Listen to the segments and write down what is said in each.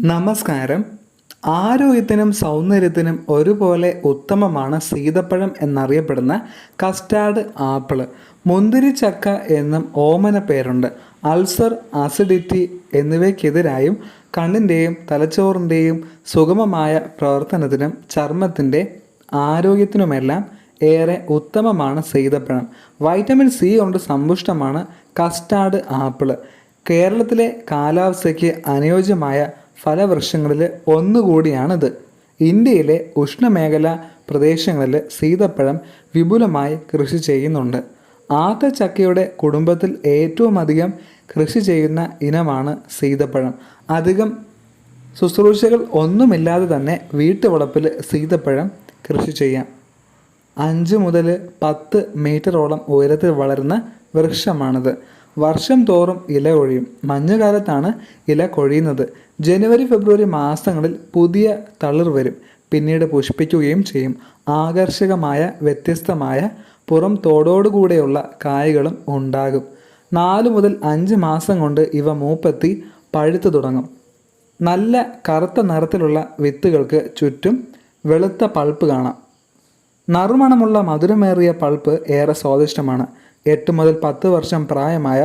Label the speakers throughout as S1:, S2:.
S1: നമസ്കാരം. ആരോഗ്യത്തിനും സൗന്ദര്യത്തിനും ഒരുപോലെ ഉത്തമമാണ് സീതപ്പഴം എന്നറിയപ്പെടുന്ന കസ്റ്റാർഡ് ആപ്പിള്. മുന്തിരിച്ചക്ക എന്നും ഓമന പേരുണ്ട്. അൾസർ, അസിഡിറ്റി എന്നിവയ്ക്കെതിരായും കണ്ണിൻ്റെയും തലച്ചോറിൻ്റെയും സുഗമമായ പ്രവർത്തനത്തിനും ചർമ്മത്തിൻ്റെ ആരോഗ്യത്തിനുമെല്ലാം ഏറെ ഉത്തമമാണ് സീതപ്പഴം. വൈറ്റമിൻ സി കൊണ്ട് സമ്പുഷ്ടമാണ് കസ്റ്റാർഡ് ആപ്പിള്. കേരളത്തിലെ കാലാവസ്ഥയ്ക്ക് അനുയോജ്യമായ ഫലവൃക്ഷങ്ങളിൽ ഒന്നുകൂടിയാണിത്. ഇന്ത്യയിലെ ഉഷ്ണമേഖലാ പ്രദേശങ്ങളിൽ സീതപ്പഴം വിപുലമായി കൃഷി ചെയ്യുന്നുണ്ട്. ആത്തച്ചക്കയുടെ കുടുംബത്തിൽ ഏറ്റവും അധികം കൃഷി ചെയ്യുന്ന ഇനമാണ് സീതപ്പഴം. അധികം ശുശ്രൂഷകൾ ഒന്നുമില്ലാതെ തന്നെ വീട്ടുവളപ്പിൽ സീതപ്പഴം കൃഷി ചെയ്യാം. 5 മുതൽ 10 മീറ്ററോളം ഉയരത്തിൽ വളരുന്ന വൃക്ഷമാണിത്. വർഷം തോറും ഇല കൊഴിയും. മഞ്ഞുകാലത്താണ് ഇല കൊഴിയുന്നത്. ജനുവരി ഫെബ്രുവരി മാസങ്ങളിൽ പുതിയ തളിർ വരും. പിന്നീട് പുഷ്പിക്കുകയും ചെയ്യും. ആകർഷകമായ വ്യത്യസ്തമായ പുറം തോടോടുകൂടെയുള്ള കായ്കളും ഉണ്ടാകും. 4 മുതൽ 5 മാസം കൊണ്ട് ഇവ മൂപ്പെത്തി പഴുത്തു തുടങ്ങും. നല്ല കറുത്ത നിറത്തിലുള്ള വിത്തുകൾക്ക് ചുറ്റും വെളുത്ത പൾപ്പ് കാണാം. നറുമണമുള്ള മധുരമേറിയ പൾപ്പ് ഏറെ സ്വാദിഷ്ടമാണ്. 8 മുതൽ 10 വർഷം പ്രായമായ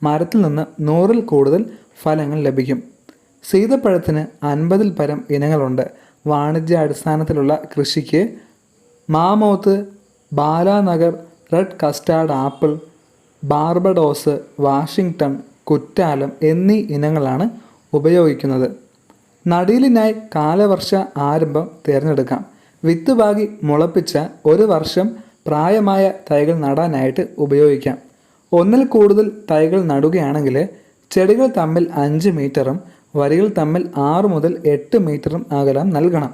S1: മരത്തിൽ നിന്ന് 100-ൽ കൂടുതൽ ഫലങ്ങൾ ലഭിക്കും. സീതപ്പഴത്തിന് 50-ൽ പരം ഇനങ്ങളുണ്ട്. വാണിജ്യാടിസ്ഥാനത്തിലുള്ള കൃഷിക്ക് mammoth, Balanagar, red custard apple, Barbados, Washington, Kuttalam എന്നീ ഇനങ്ങളാണ് ഉപയോഗിക്കുന്നത്. നടീലിനായി കാലവർഷ ആരംഭം തിരഞ്ഞെടുക്കാം. വിത്ത് പാകി മുളപ്പിച്ച 1 വർഷം പ്രായമായ തൈകൾ നടാനായിട്ട് ഉപയോഗിക്കാം. 1-ൽ കൂടുതൽ തൈകൾ നടുകയാണെങ്കിൽ ചെടികൾ തമ്മിൽ 5 മീറ്ററും വരികൾ തമ്മിൽ 6 മുതൽ 8 മീറ്ററും അകലം നൽകണം.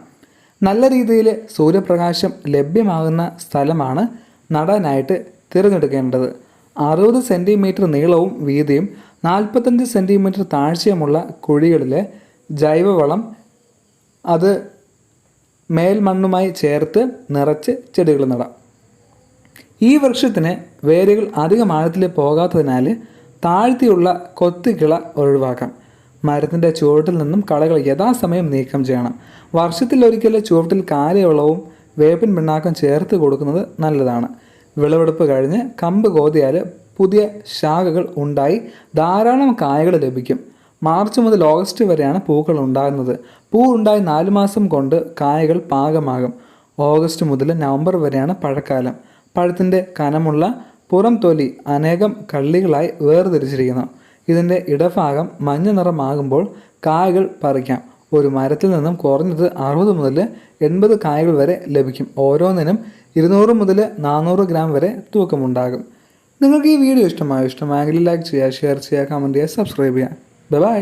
S1: നല്ല രീതിയിൽ സൂര്യപ്രകാശം ലഭ്യമാകുന്ന സ്ഥലമാണ് നടാനായിട്ട് തിരഞ്ഞെടുക്കേണ്ടത്. 60 സെൻറ്റിമീറ്റർ നീളവും വീതിയും 45 സെൻറ്റിമീറ്റർ താഴ്ചയുമുള്ള കുഴികളിലെ ജൈവവളം അത് മേൽമണ്ണുമായി ചേർത്ത് നിറച്ച് ചെടികൾ നടാം. ഈ വൃക്ഷത്തിന് വേരുകൾ അധികം ആഴത്തിൽ പോകാത്തതിനാൽ താഴ്ത്തിയുള്ള കൊത്തിക്കിള ഒഴിവാക്കാം. മരത്തിൻ്റെ ചുവട്ടിൽ നിന്നും കളകൾ യഥാസമയം നീക്കം ചെയ്യണം. വർഷത്തിലൊരിക്കൽ ചുവട്ടിൽ കാലയളവും വേപ്പിൻ പിണ്ണാക്കം ചേർത്ത് കൊടുക്കുന്നത് നല്ലതാണ്. വിളവെടുപ്പ് കഴിഞ്ഞ് കമ്പ് കോതിയാൽ പുതിയ ശാഖകൾ ഉണ്ടായി ധാരാളം കായകൾ ലഭിക്കും. മാർച്ച് മുതൽ ഓഗസ്റ്റ് വരെയാണ് പൂക്കൾ ഉണ്ടാകുന്നത്. പൂ ഉണ്ടായി 4 മാസം കൊണ്ട് കായകൾ പാകമാകും. ഓഗസ്റ്റ് മുതൽ നവംബർ വരെയാണ് പഴക്കാലം. പഴത്തിൻ്റെ കനമുള്ള പുറം തൊലി അനേകം കള്ളികളായി വേർതിരിച്ചിരിക്കുന്നു. ഇതിൻ്റെ ഇടഭാഗം മഞ്ഞ നിറമാകുമ്പോൾ കായകൾ പറിക്കാം. ഒരു മരത്തിൽ നിന്നും കുറഞ്ഞത് 60 മുതൽ 80 കായകൾ വരെ ലഭിക്കും. ഓരോന്നിനും 200 മുതൽ 400 ഗ്രാം വരെ തൂക്കമുണ്ടാകും. നിങ്ങൾക്ക് ഈ വീഡിയോ ഇഷ്ടമായെങ്കിൽ ലൈക്ക് ചെയ്യുക, ഷെയർ ചെയ്യുക, കമൻറ്റ് ചെയ്യുക, സബ്സ്ക്രൈബ് ചെയ്യുക. ബൈ.